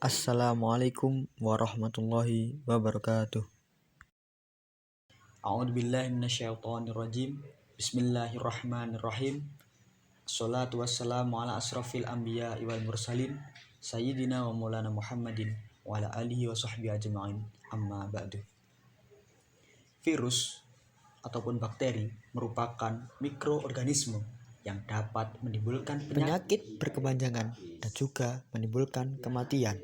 Assalamualaikum warahmatullahi wabarakatuh. A'udzubillahi minasyaitonirrajim. Bismillahirrahmanirrahim. Assalatu wassalamu ala asrafil anbiya'i wal mursalin sayyidina wa maulana Muhammadin wa ala alihi wa sahbihi ajma'in. Amma ba'du. Virus ataupun bakteri merupakan mikroorganisme yang dapat menimbulkan penyakit berkepanjangan dan juga menimbulkan kematian.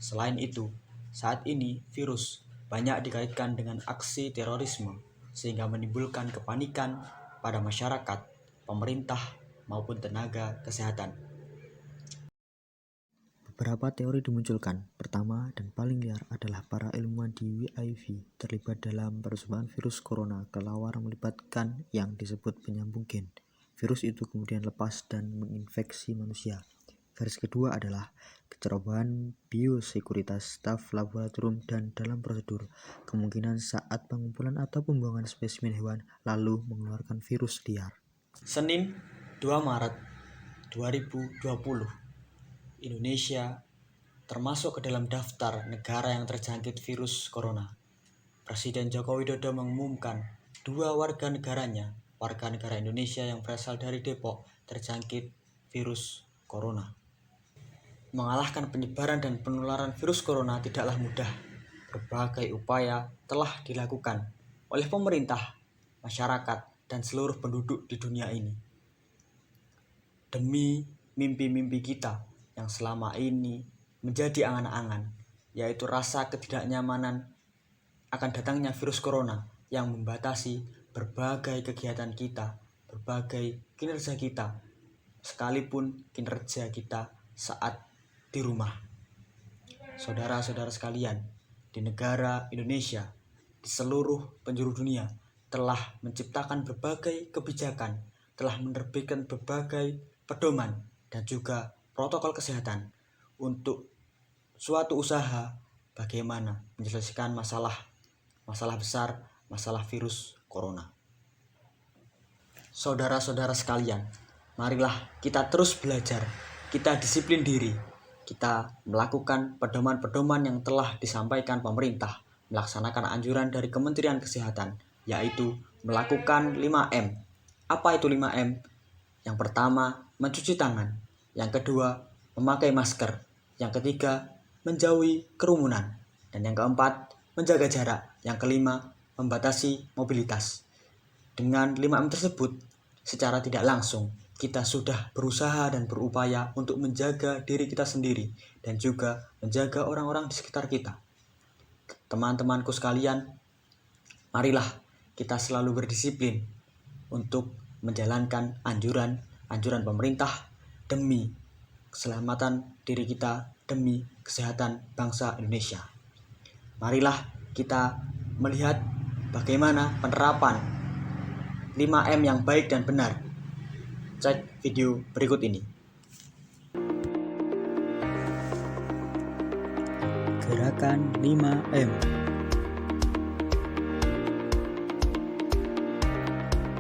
Selain itu, saat ini virus banyak dikaitkan dengan aksi terorisme sehingga menimbulkan kepanikan pada masyarakat, pemerintah, maupun tenaga kesehatan. Beberapa teori dimunculkan. Pertama dan paling liar adalah para ilmuwan di WIV terlibat dalam percobaan virus corona kelawar melibatkan yang disebut penyambung gen. Virus itu kemudian lepas dan menginfeksi manusia. Versi kedua adalah kecerobohan biosekuritas staf laboratorium dan dalam prosedur, kemungkinan saat pengumpulan atau pembuangan spesimen hewan lalu mengeluarkan virus liar. Senin 2 Maret 2020, Indonesia termasuk ke dalam daftar negara yang terjangkit virus corona. Presiden Joko Widodo mengumumkan 2 warga negara Indonesia yang berasal dari Depok terjangkit virus corona. Mengalahkan penyebaran dan penularan virus corona tidaklah mudah. Berbagai upaya telah dilakukan oleh pemerintah, masyarakat, dan seluruh penduduk di dunia ini. Demi mimpi-mimpi kita yang selama ini menjadi angan-angan, yaitu rasa ketidaknyamanan akan datangnya virus corona yang membatasi berbagai kegiatan kita, berbagai kinerja kita, sekalipun kinerja kita saat di rumah. Saudara-saudara sekalian, di negara Indonesia, di seluruh penjuru dunia telah menciptakan berbagai kebijakan, telah menerbitkan berbagai pedoman dan juga protokol kesehatan untuk suatu usaha bagaimana menyelesaikan masalah besar, masalah virus corona. Saudara-saudara sekalian, marilah kita terus belajar, kita disiplin diri, kita melakukan pedoman-pedoman yang telah disampaikan pemerintah, melaksanakan anjuran dari Kementerian Kesehatan, yaitu melakukan 5M. Apa itu 5M? Yang pertama, mencuci tangan. Yang kedua, memakai masker. Yang ketiga, menjauhi kerumunan. Dan yang keempat, menjaga jarak. Yang kelima, membatasi mobilitas. Dengan 5M tersebut, secara tidak langsung, kita sudah berusaha dan berupaya untuk menjaga diri kita sendiri dan juga menjaga orang-orang di sekitar kita. Teman-temanku sekalian, marilah kita selalu berdisiplin untuk menjalankan anjuran pemerintah demi keselamatan diri kita, demi kesehatan bangsa Indonesia. Marilah kita melihat bagaimana penerapan 5M yang baik dan benar. Cek video berikut ini. Gerakan 5M.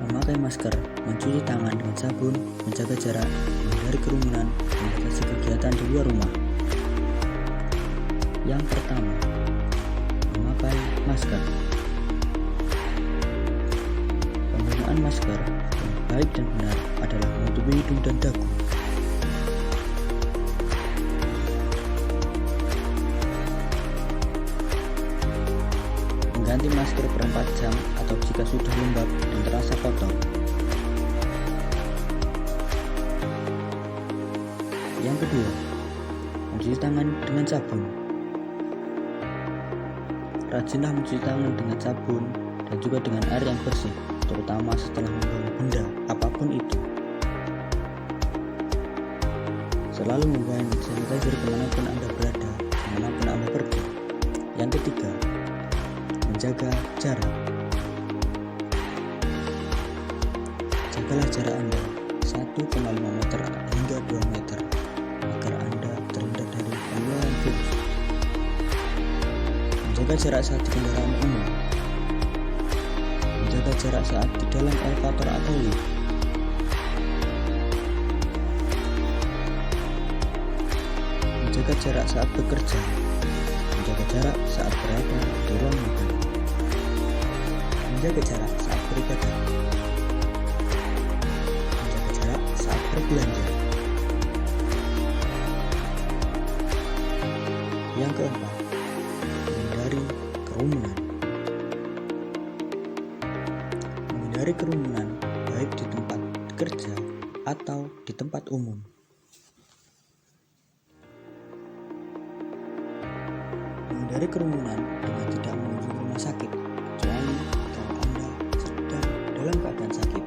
Memakai masker, mencuci tangan dengan sabun, menjaga jarak, menghindari kerumunan, membatasi kegiatan di luar rumah. Yang pertama, memakai masker. Penggunaan masker yang baik dan benar adalah menutupi hidung dan dagu. Mengganti masker per 4 jam atau jika sudah lembab dan terasa kotor. Yang kedua, mencuci tangan dengan sabun. Rajinlah mencuci tangan dengan sabun dan juga dengan air yang bersih, terutama setelah membawa benda apapun itu. Selalu membawa hand sanitizer kemanapun Anda berada, kemanapun Anda pergi. Yang ketiga, menjaga jarak. Jagalah jarak Anda 1,5 meter hingga 2 meter agar Anda terhindar dari penularan virus. Menjaga jarak saat di kendaraan umum. Menjaga jarak saat di dalam elevator atau lift. Menjaga jarak saat bekerja, menjaga jarak saat berada di ruang makan, menjaga jarak saat beribadah, menjaga jarak saat berbelanja. Yang keempat, menghindari kerumunan. Menghindari kerumunan baik di tempat kerja atau di tempat umum. Menghindari kerumunan dengan tidak mengunjungi rumah sakit, kecuali kalau Anda sedang dalam keadaan sakit.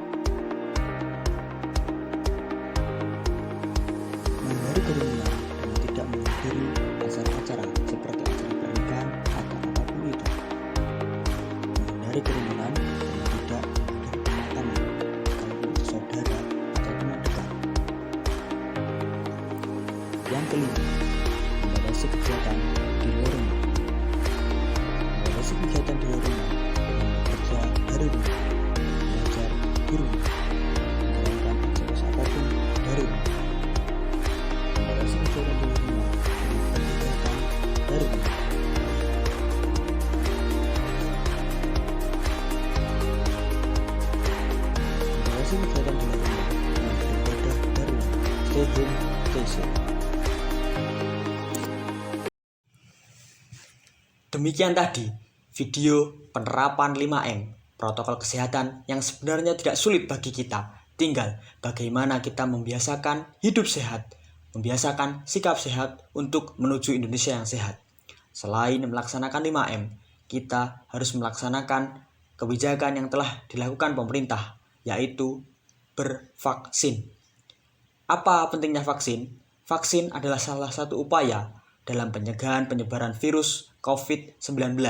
Menghindari kerumunan dengan tidak menghadiri acara-acara seperti acara pernikahan atau apapun itu. Menghindari kerumunan dengan tidak menghadiri pemakaman, kalau itu saudara atau teman dekat. Yang kelima, membatasi kegiatan di luar rumah. Membatasi kegiatan di luar rumah dengan bekerja dari rumah, belajar di rumah, menjalankan aktivitas apapun dari rumah. Membatasi kegiatan di luar rumah dengan kegiatan dari rumah. Membatasi kegiatan di luar rumah dengan beribadah dari rumah. Stay home, stay safe. Demikian tadi video penerapan 5M, protokol kesehatan yang sebenarnya tidak sulit bagi kita. Tinggal bagaimana kita membiasakan hidup sehat, membiasakan sikap sehat untuk menuju Indonesia yang sehat. Selain melaksanakan 5M, kita harus melaksanakan kebijakan yang telah dilakukan pemerintah, yaitu bervaksin. Apa pentingnya vaksin? Vaksin adalah salah satu upaya dalam pencegahan penyebaran virus COVID-19.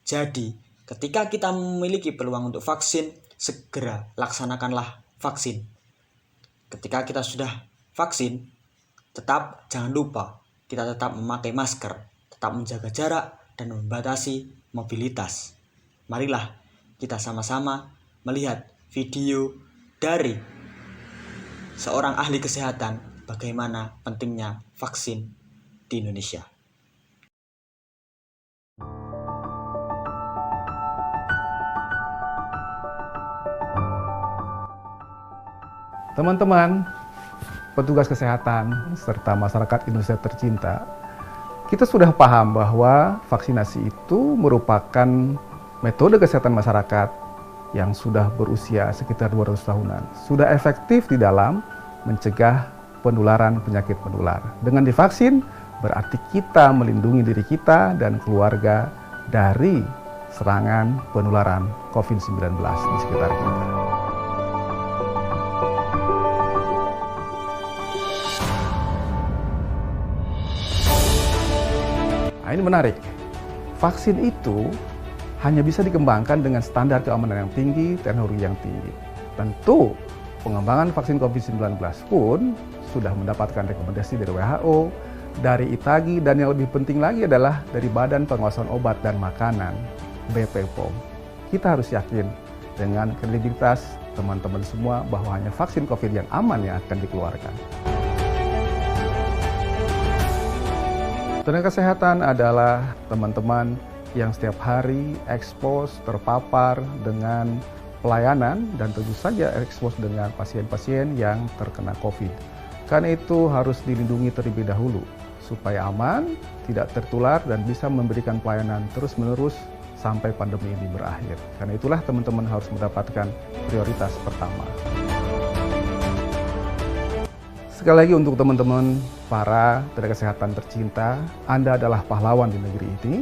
Jadi, ketika kita memiliki peluang untuk vaksin, segera laksanakanlah vaksin. Ketika kita sudah vaksin, tetap jangan lupa kita tetap memakai masker, tetap menjaga jarak, dan membatasi mobilitas. Marilah kita sama-sama melihat video dari seorang ahli kesehatan bagaimana pentingnya vaksin di Indonesia. Teman-teman, petugas kesehatan, serta masyarakat Indonesia tercinta, kita sudah paham bahwa vaksinasi itu merupakan metode kesehatan masyarakat yang sudah berusia sekitar 200 tahunan. Sudah efektif di dalam mencegah penularan penyakit menular. Dengan divaksin, berarti kita melindungi diri kita dan keluarga dari serangan penularan COVID-19 di sekitar kita. Nah, ini menarik. Vaksin itu hanya bisa dikembangkan dengan standar keamanan yang tinggi, teknologi yang tinggi. Tentu, pengembangan vaksin COVID-19 pun sudah mendapatkan rekomendasi dari WHO, dari ITAGI, dan yang lebih penting lagi adalah dari Badan Pengawasan Obat dan Makanan, BPOM. Kita harus yakin dengan kredibilitas teman-teman semua bahwa hanya vaksin COVID yang aman yang akan dikeluarkan. Tenaga kesehatan adalah teman-teman yang setiap hari ekspos, terpapar dengan pelayanan dan tentu saja ekspos dengan pasien-pasien yang terkena COVID. Karena itu harus dilindungi terlebih dahulu supaya aman, tidak tertular dan bisa memberikan pelayanan terus-menerus sampai pandemi ini berakhir. Karena itulah teman-teman harus mendapatkan prioritas pertama. Sekali lagi untuk teman-teman para tenaga kesehatan tercinta, Anda adalah pahlawan di negeri ini.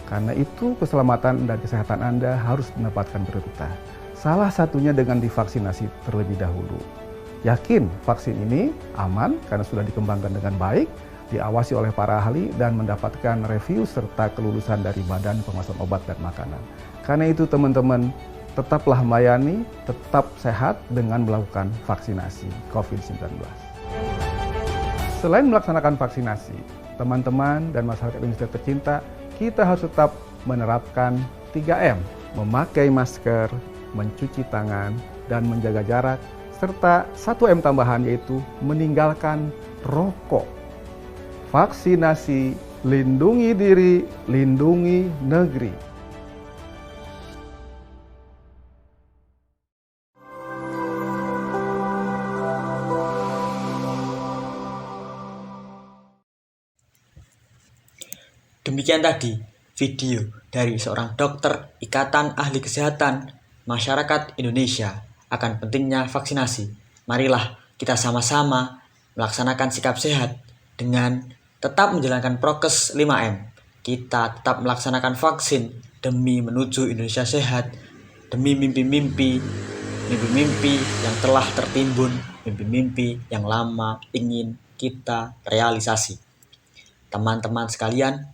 Karena itu keselamatan dan kesehatan Anda harus mendapatkan prioritas. Salah satunya dengan divaksinasi terlebih dahulu. Yakin vaksin ini aman karena sudah dikembangkan dengan baik, diawasi oleh para ahli dan mendapatkan review serta kelulusan dari Badan Pengawasan Obat dan Makanan. Karena itu teman-teman tetaplah melayani, tetap sehat dengan melakukan vaksinasi COVID-19. Selain melaksanakan vaksinasi, teman-teman dan masyarakat Indonesia tercinta, kita harus tetap menerapkan 3M, memakai masker, mencuci tangan, dan menjaga jarak, serta 1M tambahan yaitu meninggalkan rokok. Vaksinasi, lindungi diri, lindungi negeri. Demikian tadi video dari seorang dokter Ikatan Ahli Kesehatan Masyarakat Indonesia akan pentingnya vaksinasi. Marilah kita sama-sama melaksanakan sikap sehat dengan tetap menjalankan prokes 5M. Kita tetap melaksanakan vaksin demi menuju Indonesia sehat, demi mimpi-mimpi yang telah tertimbun, mimpi-mimpi yang lama ingin kita realisasi. Teman-teman sekalian,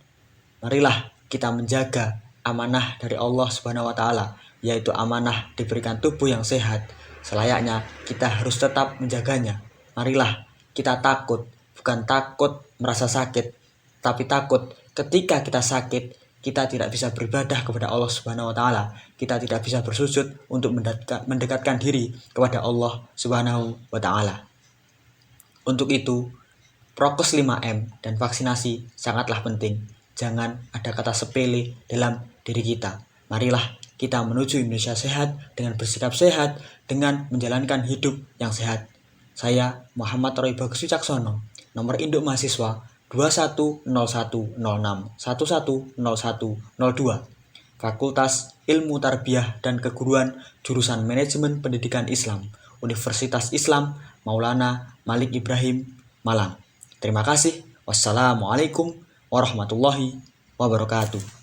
marilah kita menjaga amanah dari Allah Subhanahu wa taala, yaitu amanah diberikan tubuh yang sehat. Selayaknya kita harus tetap menjaganya. Marilah kita takut, bukan takut merasa sakit, tapi takut ketika kita sakit, kita tidak bisa beribadah kepada Allah Subhanahu wa taala. Kita tidak bisa bersujud untuk mendekatkan diri kepada Allah Subhanahu wa taala. Untuk itu, prokes 5M dan vaksinasi sangatlah penting. Jangan ada kata sepele dalam diri kita. Marilah kita menuju Indonesia sehat dengan bersikap sehat, dengan menjalankan hidup yang sehat. Saya Muhammad Roy Bagus Wicaksono, nomor induk mahasiswa 210106110102, Fakultas Ilmu Tarbiyah dan Keguruan, jurusan Manajemen Pendidikan Islam, Universitas Islam Maulana Malik Ibrahim, Malang. Terima kasih. Wassalamualaikum warahmatullahi wabarakatuh.